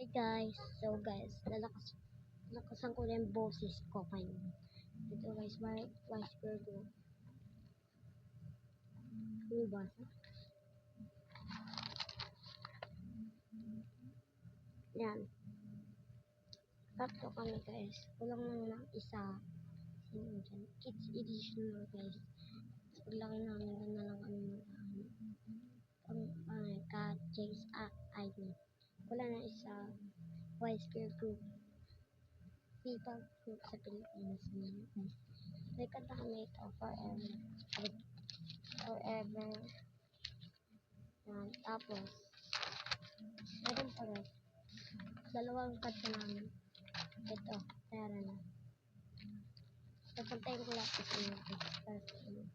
Hey guys, lakasan ko na yung boses ko ngayon. Ito guys, Vice Virgo. Ano ba? Yan. Tatlo kami guys. Kulang lang isa. Sino dyan? Kids edition na guys. Paglaki namin, doon na lang kami ka-chase ID. Wala na isa. Vice Virgo. People group sa Pilipinas ngayon guys. May kanta kami ito, Forever. Forever. Yan. Tapos, meron pa guys. Dalawang kanta namin. Ito, pera na. Papuntayin ko lang sa inyo guys. Para sa inyo.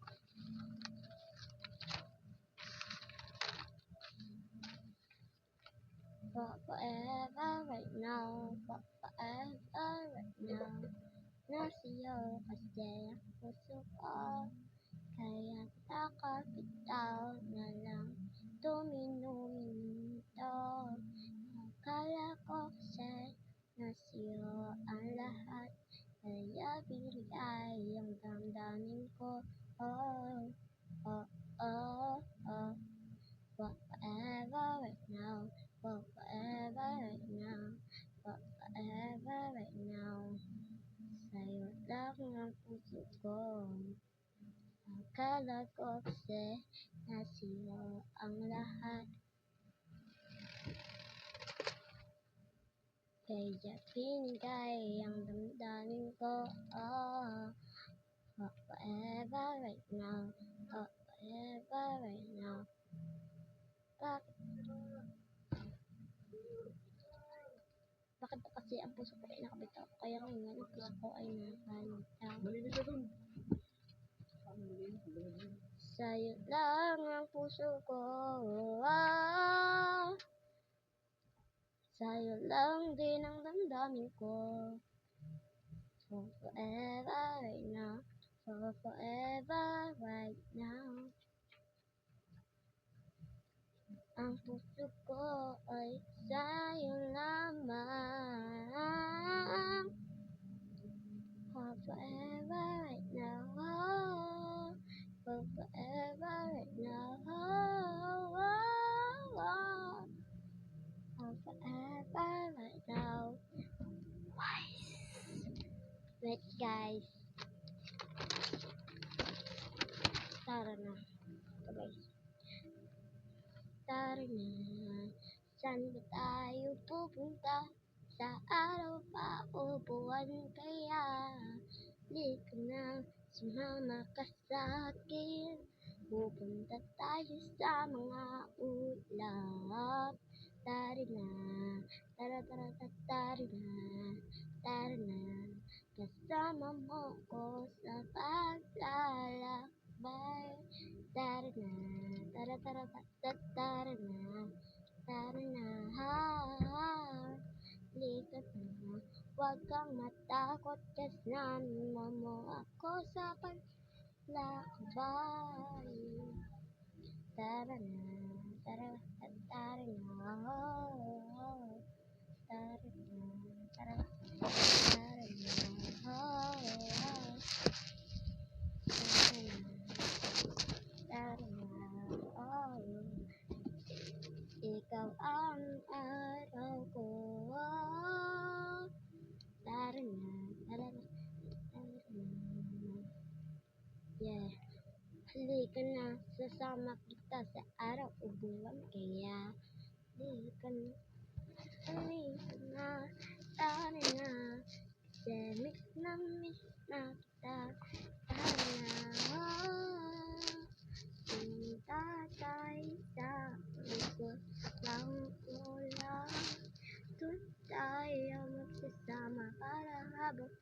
Forever right now. Forever right now. Nasiyo kasi ang puso ko. Kaya nakapitaw na lang minuto. Akala ko kasi nasiyo ang lahat. Kaya binigay ang damdamin ko. Oh, oh, oh, oh. Forever right now. Forever right now. Forever right now. Sa'yo lang ang puso ko. Akala ko kasi nasiyo ang lahat. Kaya pinigay ang damdamin ko. Oh, forever right now. Forever right now. Bakit ba kasi ang puso ko ay nakabitaw? Kaya ngayon ang puso ko ay nakabitaw. Sa'yo lang ang puso ko. Sa'yo lang din ang damdamin ko. For forever right now. For forever right now. Ang puso ko ay sa'yo lamang. For forever right now. For forever right now. For forever right now. Wait guys. Tara na. Ito guys. Tara na. Saan ba tayo pupunta? Sa araw pa o buwan kaya? Di ka na sumama ka sa'kin. Pupunta tayo sa mga ulap. Tara na. Tara na. Tara na. Kasama mo ko sa paglalakbay. Tara na. Tara na. Tara na. Halika na. Huwag kang matakot kasama mo ako sa paglakbay. Tara na. Tara na. Tara na. Tara na. Tara na. Ikaw ang araw ko. Tara na. Yeah. Halika na. Sasama kita sa araw o buwan kaya. Halika na. Halika na. Tara na. Kasi miss na kita. Tara na. Punta tayo sa likod ng ulan. Doon tayo magsasama para habang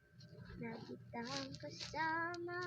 na kitang kasama.